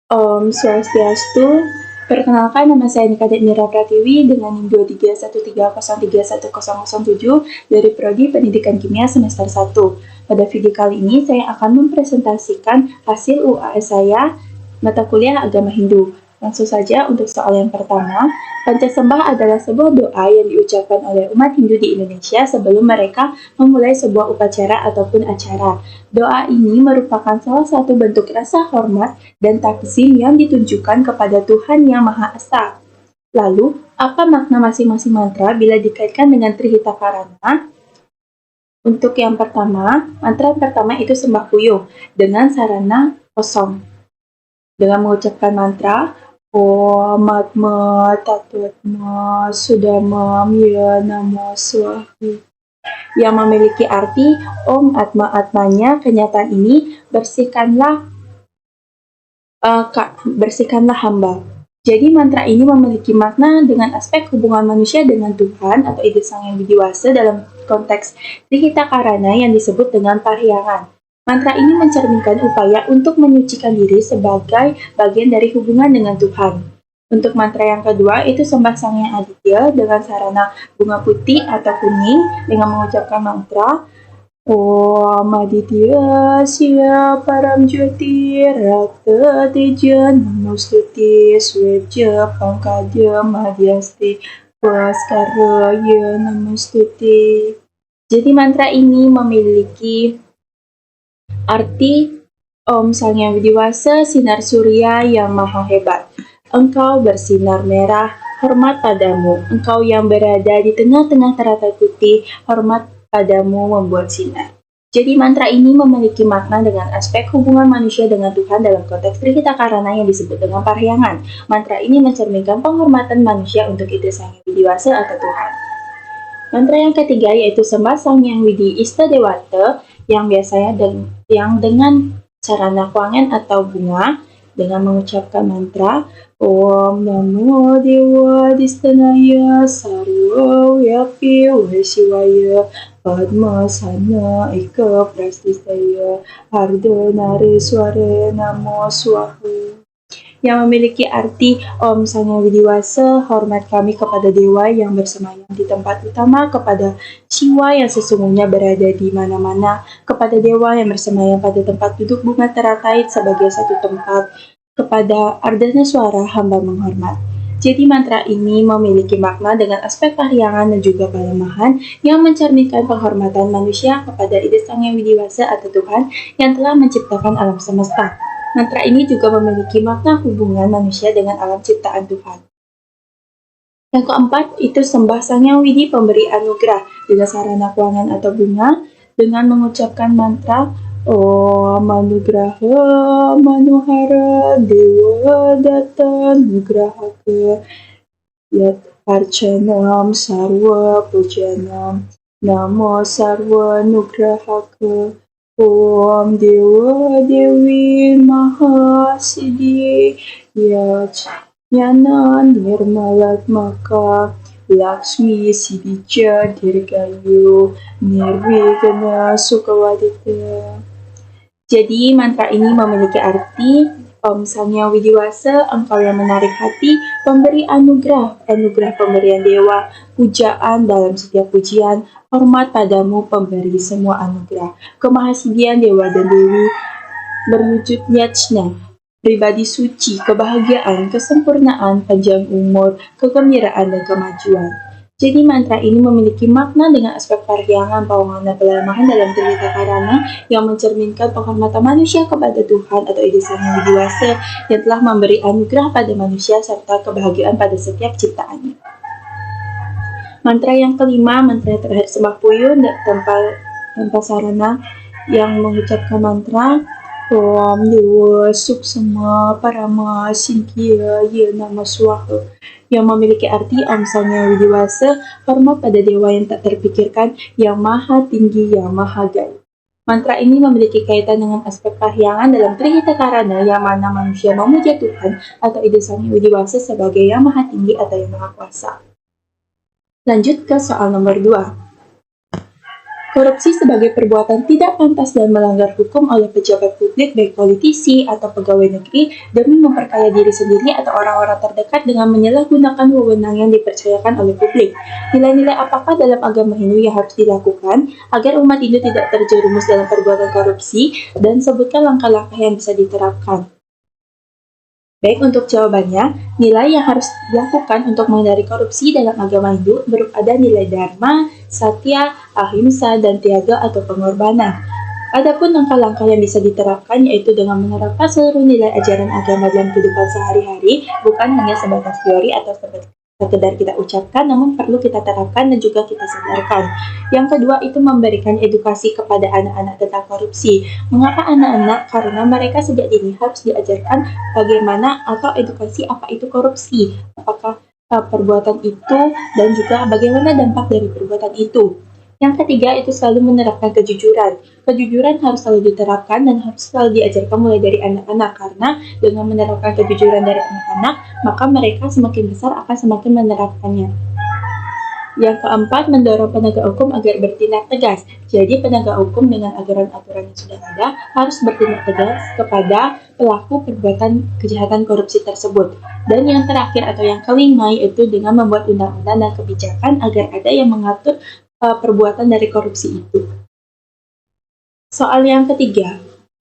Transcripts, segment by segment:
Om Swastiastu. Perkenalkan, nama saya Nika Mira Pratiwi dengan NIM 231303107 dari Prodi Pendidikan Kimia semester 1. Pada video kali ini saya akan mempresentasikan hasil UAS saya mata kuliah Agama Hindu. Langsung saja untuk soal yang pertama. Pancasembah adalah sebuah doa yang diucapkan oleh umat Hindu di Indonesia sebelum mereka memulai sebuah upacara ataupun acara. Doa ini merupakan salah satu bentuk rasa hormat dan takzim yang ditunjukkan kepada Tuhan Yang Maha Esa. Lalu, apa makna masing-masing mantra bila dikaitkan dengan Trihita Karana? Untuk yang pertama, mantra pertama itu Sembah Puyuh dengan sarana kosong. Dengan mengucapkan mantra Om Atma Tatutma Sudama Mya Namo Swahi yang memiliki arti Om Atma-Atmanya kenyataan ini bersihkanlah hamba. Jadi mantra ini memiliki makna dengan aspek hubungan manusia dengan Tuhan atau ide Sang Yang Widiwasa dalam konteks Trihita Karana yang disebut dengan Parhyangan. Mantra ini mencerminkan upaya untuk menyucikan diri sebagai bagian dari hubungan dengan Tuhan. Untuk mantra yang kedua itu Sembah Sang Yang Aditya dengan sarana bunga putih atau kuning dengan mengucapkan mantra Om Aditya Sya Param Jyoti Rata Teja Namostuti Sweja Pangkaja Madhyasti Vaskaraya Namostuti. Jadi mantra ini memiliki arti Om Sang Yang Widiwasa, sinar surya yang maha hebat. Engkau bersinar merah, hormat padamu. Engkau yang berada di tengah-tengah teratai putih, hormat padamu membuat sinar. Jadi mantra ini memiliki makna dengan aspek hubungan manusia dengan Tuhan dalam konteks Trihita Karana yang disebut dengan Parhyangan. Mantra ini mencerminkan penghormatan manusia untuk ide Sang Yang Widiwasa atau Tuhan. Mantra yang ketiga yaitu Sembah Sang Yang Widi Istadewata yang biasanya dengan sarana kwangen atau bunga dengan mengucapkan mantra Om Namo Dewa Distanaya Sarwa Yapi Wasiwaya Padma Sana Eka Prastisaya Harda Nareswara Namo Swaha yang memiliki arti Om Sang Yang Widiwasa, hormat kami kepada Dewa yang bersemayam di tempat utama, kepada Siwa yang sesungguhnya berada di mana-mana, kepada Dewa yang bersemayam pada tempat duduk bunga teratai sebagai satu tempat, kepada Ardhanaswara hamba menghormat. Jadi mantra ini memiliki makna dengan aspek parhyangan dan juga pelemahan yang mencerminkan penghormatan manusia kepada ide Sang Yang Widiwasa atau Tuhan yang telah menciptakan alam semesta. Mantra ini juga memiliki makna hubungan manusia dengan alam ciptaan Tuhan. Yang keempat itu Sembah Sang Yang Widi pemberi anugerah dengan sarana kwangan atau bunga dengan mengucapkan mantra Om Anugraha Manuhara Dewa Data Nugrahaka Yat Archanam Sarva Pujanam Namo Sarva Nugrahaka Om Dewa Dewi Mahasiddhi Yajnana Nirmalatmaka Lakshmi Siddhija Dirgayu Nirvighna Sukawadita. Jadi mantra ini memiliki arti Om Sang Yang Widiwasa, engkau yang menarik hati, pemberi anugerah pemberian dewa, pujaan dalam setiap pujian, hormat padamu pemberi semua anugerah, kemahasidian dewa dan dewi, berwujud yajna, pribadi suci, kebahagiaan, kesempurnaan, panjang umur, kegembiraan dan kemajuan. Jadi mantra ini memiliki makna dengan aspek parhyangan, pawangan, dan pelemahan dalam Trihita Karana yang mencerminkan penghormatan manusia kepada Tuhan atau ide Sang Yang Widiwasa yang telah memberi anugerah pada manusia serta kebahagiaan pada setiap ciptaannya. Mantra yang kelima, mantra terhadap Sembah Puyuh tanpa sarana yang mengucapkan mantra Om Dewa Suksema Parama Sinkhya Ye Nama Swaha yang memiliki arti Om Sang Yang Widiwasa, hormat pada dewa yang tak terpikirkan, yang maha tinggi, yang maha gaib. Mantra ini memiliki kaitan dengan aspek parhyangan dalam Trihita Karana yang mana manusia memuja Tuhan atau ide Sang Yang Widiwasa sebagai yang maha tinggi atau yang maha kuasa. Lanjut ke soal nomor 2. Korupsi sebagai perbuatan tidak pantas dan melanggar hukum oleh pejabat publik, baik politisi atau pegawai negeri, demi memperkaya diri sendiri atau orang-orang terdekat dengan menyalahgunakan wewenang yang dipercayakan oleh publik. Nilai-nilai apakah dalam agama Hindu yang harus dilakukan agar umat Hindu tidak terjerumus dalam perbuatan korupsi, dan sebutkan langkah-langkah yang bisa diterapkan. Baik, untuk jawabannya, nilai yang harus dilakukan untuk menghindari korupsi dalam agama Hindu ada nilai dharma, satya, ahimsa, dan tiaga atau pengorbanan. Adapun langkah-langkah yang bisa diterapkan yaitu dengan menerapkan seluruh nilai ajaran agama dalam kehidupan sehari-hari, bukan hanya sebatas teori atau sekedar kita ucapkan, namun perlu kita terapkan dan juga kita sadarkan. Yang kedua itu memberikan edukasi kepada anak-anak tentang korupsi. Mengapa anak-anak? Karena mereka sejak dini harus diajarkan bagaimana atau edukasi apa itu korupsi, apakah perbuatan itu, dan juga bagaimana dampak dari perbuatan itu. Yang ketiga itu selalu menerapkan kejujuran. Kejujuran harus selalu diterapkan dan harus selalu diajarkan mulai dari anak-anak, karena dengan menerapkan kejujuran dari anak-anak, maka mereka semakin besar akan semakin menerapkannya. Yang keempat, mendorong penegak hukum agar bertindak tegas. Jadi penegak hukum dengan aturan-aturan yang sudah ada harus bertindak tegas kepada pelaku perbuatan kejahatan korupsi tersebut. Dan yang terakhir atau yang kelima yaitu dengan membuat undang-undang dan kebijakan agar ada yang mengatur perbuatan dari korupsi itu. Soal yang ketiga,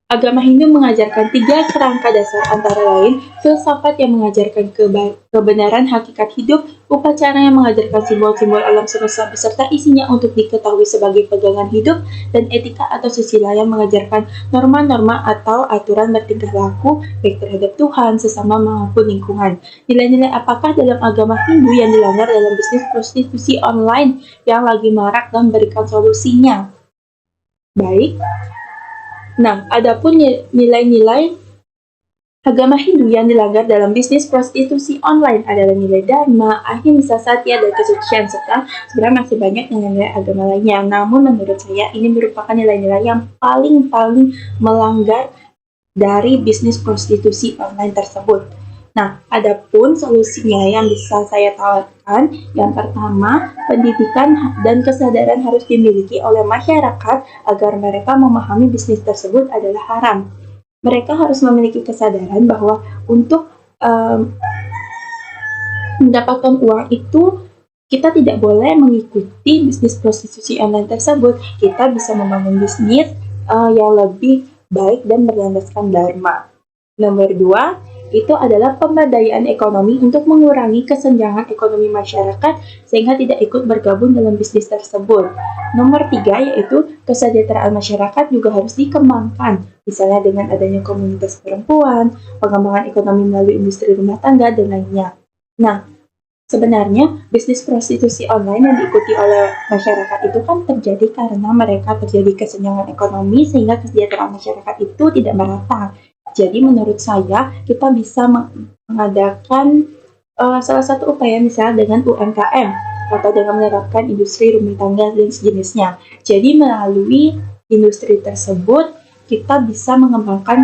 agama Hindu mengajarkan 3 kerangka dasar, antara lain filsafat yang mengajarkan kebenaran hakikat hidup, upacara yang mengajarkan simbol-simbol alam semesta beserta isinya untuk diketahui sebagai pegangan hidup, dan etika atau susila yang mengajarkan norma-norma atau aturan bertingkah laku baik terhadap Tuhan, sesama maupun lingkungan. Nilai-nilai apakah dalam agama Hindu yang dilanggar dalam bisnis prostitusi online yang lagi marak dan berikan solusinya? Baik. Nah, adapun nilai-nilai agama Hindu yang dilanggar dalam bisnis prostitusi online adalah nilai dharma, ahimsa, satya, dan kesucian, serta sebenarnya masih banyak nilai-nilai agama lainnya. Namun menurut saya ini merupakan nilai-nilai yang paling melanggar dari bisnis prostitusi online tersebut. Nah, adapun solusinya yang bisa saya tawarkan, yang pertama, pendidikan dan kesadaran harus dimiliki oleh masyarakat agar mereka memahami bisnis tersebut adalah haram. Mereka harus memiliki kesadaran bahwa untuk mendapatkan uang itu, kita tidak boleh mengikuti bisnis prostitusi online tersebut. Kita bisa membangun bisnis yang lebih baik dan berlandaskan dharma. Nomor 2, itu adalah pemberdayaan ekonomi untuk mengurangi kesenjangan ekonomi masyarakat sehingga tidak ikut bergabung dalam bisnis tersebut. Nomor 3 yaitu kesejahteraan masyarakat juga harus dikembangkan, misalnya dengan adanya komunitas perempuan, pengembangan ekonomi melalui industri rumah tangga, dan lainnya. Nah, sebenarnya bisnis prostitusi online yang diikuti oleh masyarakat itu kan terjadi karena mereka terjadi kesenjangan ekonomi sehingga kesejahteraan masyarakat itu tidak merata. Jadi menurut saya kita bisa mengadakan salah satu upaya misalnya dengan UMKM atau dengan menerapkan industri rumah tangga dan sejenisnya. Jadi melalui industri tersebut kita bisa mengembangkan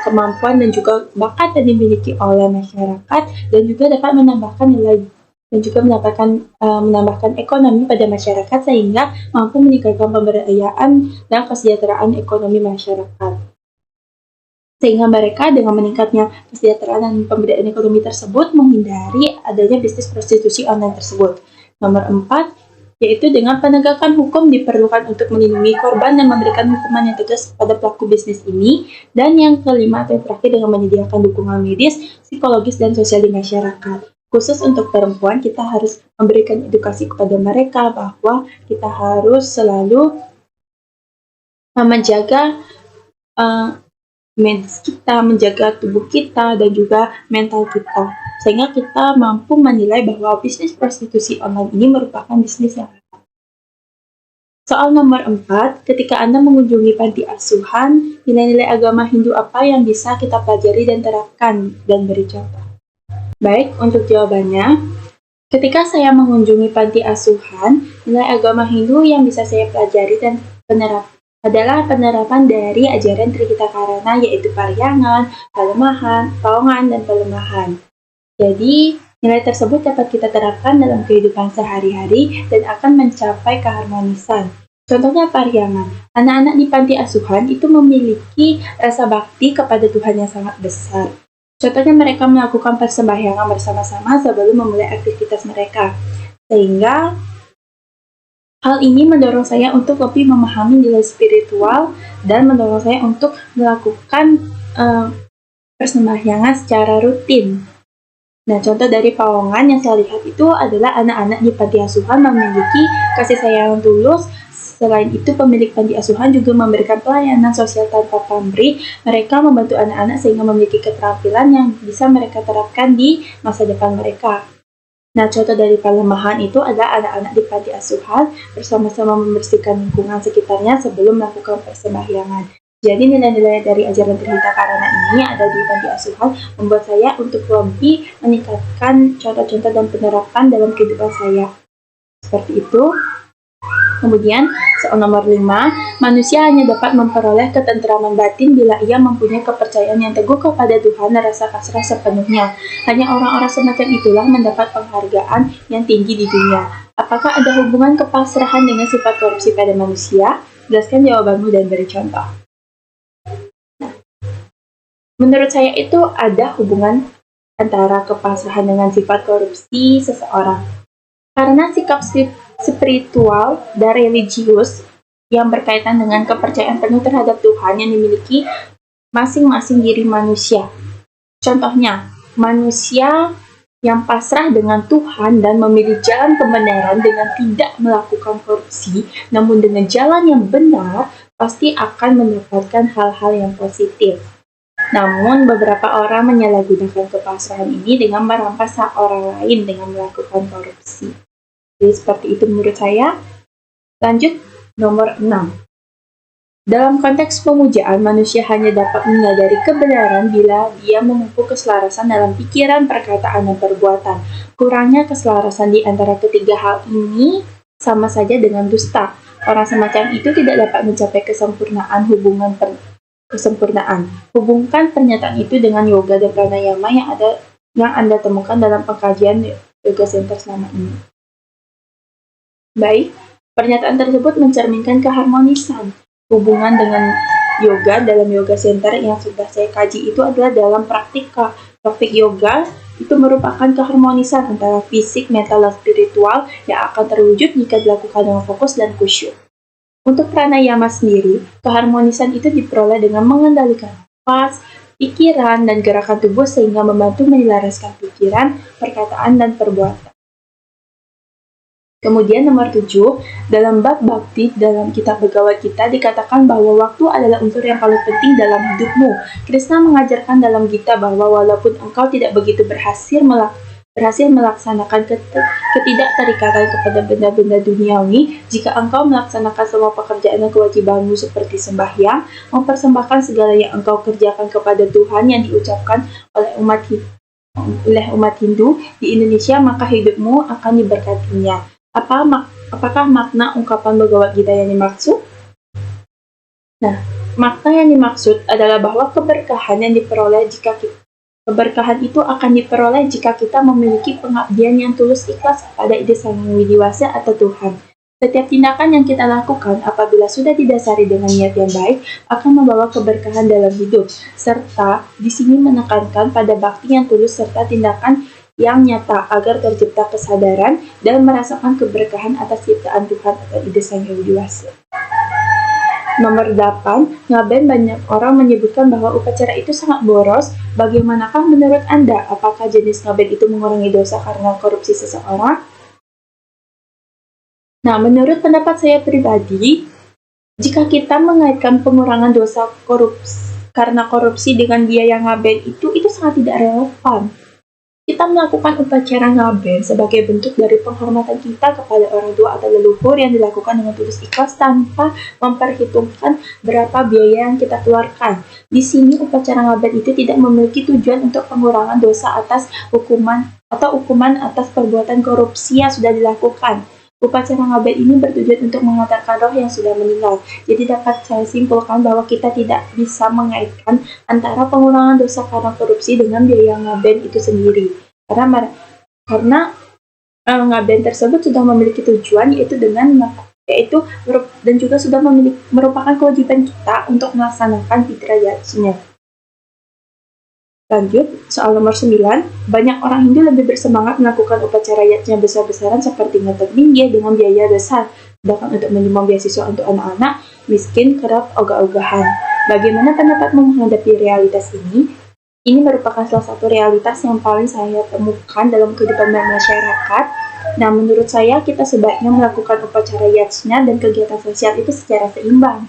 kemampuan dan juga bakat yang dimiliki oleh masyarakat, dan juga dapat menambahkan nilai dan juga menambahkan ekonomi pada masyarakat sehingga mampu meningkatkan pemberdayaan dan kesejahteraan ekonomi masyarakat. Sehingga mereka dengan meningkatnya kesejahteraan dan pemberdayaan ekonomi tersebut menghindari adanya bisnis prostitusi online tersebut. Nomor 4, yaitu dengan penegakan hukum diperlukan untuk melindungi korban dan memberikan hukuman yang tegas kepada pelaku bisnis ini. Dan yang kelima atau yang terakhir dengan menyediakan dukungan medis, psikologis, dan sosial di masyarakat. Khusus untuk perempuan, kita harus memberikan edukasi kepada mereka bahwa kita harus selalu menjaga medis kita, menjaga tubuh kita, dan juga mental kita, sehingga kita mampu menilai bahwa bisnis prostitusi online ini merupakan bisnis yang halal. Soal nomor 4, ketika Anda mengunjungi panti asuhan, nilai-nilai agama Hindu apa yang bisa kita pelajari dan terapkan, dan beri contoh. Baik, untuk jawabannya, ketika saya mengunjungi panti asuhan, nilai agama Hindu yang bisa saya pelajari dan adalah penerapan dari ajaran Trihita-karana, yaitu pariyangan, palemahan, paongan, dan pelemahan. Jadi, nilai tersebut dapat kita terapkan dalam kehidupan sehari-hari dan akan mencapai keharmonisan. Contohnya pariangan. Anak-anak di panti asuhan itu memiliki rasa bakti kepada Tuhan yang sangat besar. Contohnya mereka melakukan persembahyangan bersama-sama sebelum memulai aktivitas mereka. Sehingga hal ini mendorong saya untuk lebih memahami nilai spiritual dan mendorong saya untuk melakukan persembahyangan secara rutin. Nah, contoh dari pawongan yang saya lihat itu adalah anak-anak di panti asuhan memiliki kasih sayang tulus. Selain itu, pemilik panti asuhan juga memberikan pelayanan sosial tanpa pamrih. Mereka membantu anak-anak sehingga memiliki keterampilan yang bisa mereka terapkan di masa depan mereka. Nah, contoh dari pelemahan itu adalah anak-anak di panti asuhan bersama-sama membersihkan lingkungan sekitarnya sebelum melakukan persembahyangan. Jadi nilai-nilai dari ajaran Trihita Karana ini ada di panti asuhan membuat saya untuk lebih meningkatkan contoh-contoh dan penerapan dalam kehidupan saya. Seperti itu. Kemudian, soal nomor 5, manusia hanya dapat memperoleh ketentraman batin bila ia mempunyai kepercayaan yang teguh kepada Tuhan dan rasa pasrah sepenuhnya. Hanya orang-orang semacam itulah mendapat penghargaan yang tinggi di dunia. Apakah ada hubungan kepasrahan dengan sifat korupsi pada manusia? Jelaskan jawabanmu dan beri contoh. Menurut saya itu ada hubungan antara kepasrahan dengan sifat korupsi seseorang. Karena sikap spiritual dan religius yang berkaitan dengan kepercayaan penuh terhadap Tuhan yang dimiliki masing-masing diri manusia. Contohnya, manusia yang pasrah dengan Tuhan dan memilih jalan kebenaran dengan tidak melakukan korupsi, namun dengan jalan yang benar, pasti akan mendapatkan hal-hal yang positif. Namun, beberapa orang menyalahgunakan kepasrahan ini dengan merampas hak orang lain dengan melakukan korupsi. Jadi, seperti itu menurut saya. Lanjut, nomor 6. Dalam konteks pemujaan, manusia hanya dapat menyadari kebenaran bila dia memupuk keselarasan dalam pikiran, perkataan, dan perbuatan. Kurangnya keselarasan di antara ketiga hal ini sama saja dengan dusta. Orang semacam itu tidak dapat mencapai kesempurnaan kesempurnaan. Hubungkan pernyataan itu dengan yoga dan pranayama yang Anda temukan dalam pengkajian Yoga Center selama ini. Baik, pernyataan tersebut mencerminkan keharmonisan. Hubungan dengan yoga dalam Yoga Center yang sudah saya kaji itu adalah dalam praktik yoga itu merupakan keharmonisan antara fisik, mental, dan spiritual yang akan terwujud jika dilakukan dengan fokus dan khusyuk. Untuk pranayama sendiri, keharmonisan itu diperoleh dengan mengendalikan nafas, pikiran, dan gerakan tubuh sehingga membantu menyelaraskan pikiran, perkataan, dan perbuatan. Kemudian nomor 7, dalam bab bakti dalam kitab Bhagavad Gita dikatakan bahwa waktu adalah unsur yang paling penting dalam hidupmu. Krishna mengajarkan dalam Gita bahwa walaupun engkau tidak begitu berhasil melaksanakan ketidakterikatan kepada benda-benda duniawi, jika engkau melaksanakan semua pekerjaan dan kewajibanmu seperti sembahyang, mempersembahkan segala yang engkau kerjakan kepada Tuhan yang diucapkan oleh umat Hindu di Indonesia, maka hidupmu akan diberkatinya. Apakah makna ungkapan Bhagavad Gita yang dimaksud? Nah, makna yang dimaksud adalah bahwa keberkahan itu akan diperoleh jika kita memiliki pengabdian yang tulus ikhlas kepada Ide Sang Hyang Widiwasa atau Tuhan. Setiap tindakan yang kita lakukan apabila sudah didasari dengan niat yang baik akan membawa keberkahan dalam hidup, serta di sini menekankan pada bakti yang tulus serta tindakan yang nyata agar tercipta kesadaran dan merasakan keberkahan atas ciptaan Tuhan atau Ide Sang Hyang Widiwasa. Nomor 8, ngaben banyak orang menyebutkan bahwa upacara itu sangat boros. Bagaimanakah menurut Anda? Apakah jenis ngaben itu mengurangi dosa karena korupsi seseorang? Nah, menurut pendapat saya pribadi, jika kita mengaitkan pengurangan dosa karena korupsi dengan biaya ngaben itu sangat tidak relevan. Kita melakukan upacara ngaben sebagai bentuk dari penghormatan kita kepada orang tua atau leluhur yang dilakukan dengan tulus ikhlas tanpa memperhitungkan berapa biaya yang kita keluarkan. Di sini upacara ngaben itu tidak memiliki tujuan untuk pengurangan dosa atas hukuman atas perbuatan korupsi yang sudah dilakukan. Upacara ngaben ini bertujuan untuk mengantarkan roh yang sudah meninggal. Jadi dapat saya simpulkan bahwa kita tidak bisa mengaitkan antara pengurangan dosa karena korupsi dengan biaya ngaben itu sendiri. Karena ngaben tersebut sudah memiliki tujuan, yaitu dengan yaitu dan juga sudah merupakan kewajiban kita untuk melaksanakan fitrah yajnya. Lanjut, soal nomor 9, banyak orang Hindu lebih bersemangat melakukan upacara yajnya besar-besaran seperti ngetek dia dengan biaya besar, sedangkan untuk menyumbang beasiswa untuk anak-anak miskin kerap ogah-ogahan. Bagaimana pendapatmu menghadapi realitas ini? Ini merupakan salah satu realitas yang paling saya temukan dalam kehidupan masyarakat. Nah, menurut saya kita sebaiknya melakukan upacara yajnya dan kegiatan sosial itu secara seimbang.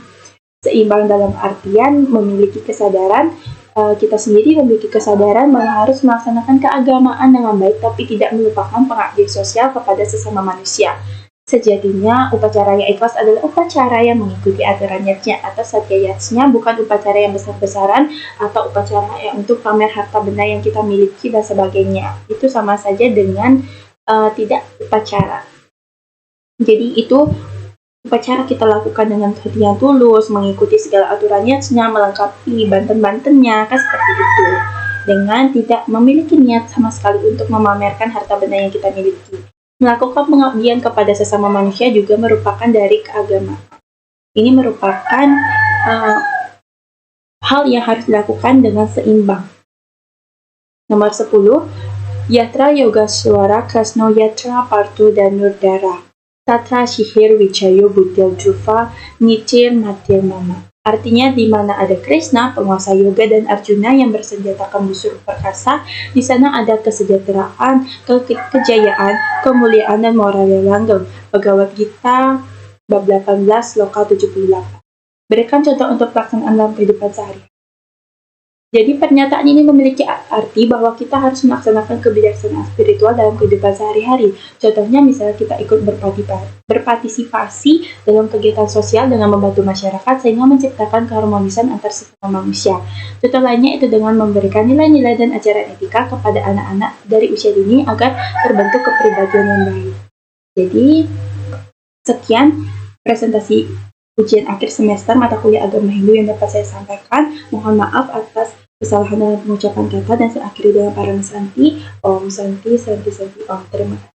Seimbang dalam artian memiliki kesadaran kita sendiri memiliki kesadaran bahwa harus melaksanakan keagamaan dengan baik tapi tidak melupakan pengabdian sosial kepada sesama manusia. Sejatinya, upacara yang ikhlas adalah upacara yang mengikuti aturan yajnya atau satya yajnya, bukan upacara yang besar-besaran atau upacara yang untuk pamer harta benda yang kita miliki dan sebagainya. Itu sama saja dengan tidak upacara. Jadi itu upacara kita lakukan dengan hati yang tulus, mengikuti segala aturannya, melengkapi banten-bantennya, kan seperti itu. Dengan tidak memiliki niat sama sekali untuk memamerkan harta benda yang kita miliki. Melakukan pengabdian kepada sesama manusia juga merupakan dari keagamaan. Ini merupakan hal yang harus dilakukan dengan seimbang. Nomor 10, Yatra Yogaswara Krasno Yatra Partu dan Nurdara. Tatra Shihir Wijayo Budil Dhruva Nitir Matir Mama. Artinya, di mana ada Krishna, penguasa yoga, dan Arjuna yang bersenjatakan busur perkasa, di sana ada kesejahteraan, kejayaan, kemuliaan, dan moral yang langgeng. Bhagavad Gita, bab 18, sloka 78. Berikan contoh untuk pelaksanaan dalam kehidupan sehari. Jadi pernyataan ini memiliki arti bahwa kita harus melaksanakan kebijaksanaan spiritual dalam kehidupan sehari-hari. Contohnya misalnya kita ikut berpartisipasi dalam kegiatan sosial dengan membantu masyarakat sehingga menciptakan keharmonisan antar sesama manusia. Contoh lainnya itu dengan memberikan nilai-nilai dan ajaran etika kepada anak-anak dari usia dini agar terbentuk kepribadian yang baik. Jadi sekian presentasi ujian akhir semester mata kuliah agama Hindu yang dapat saya sampaikan. Mohon maaf atas kesalahan dalam pengucapan kata dan saya akhiri dengan Param Santi. Om Santi, Santi, Santi, Om. Terima kasih.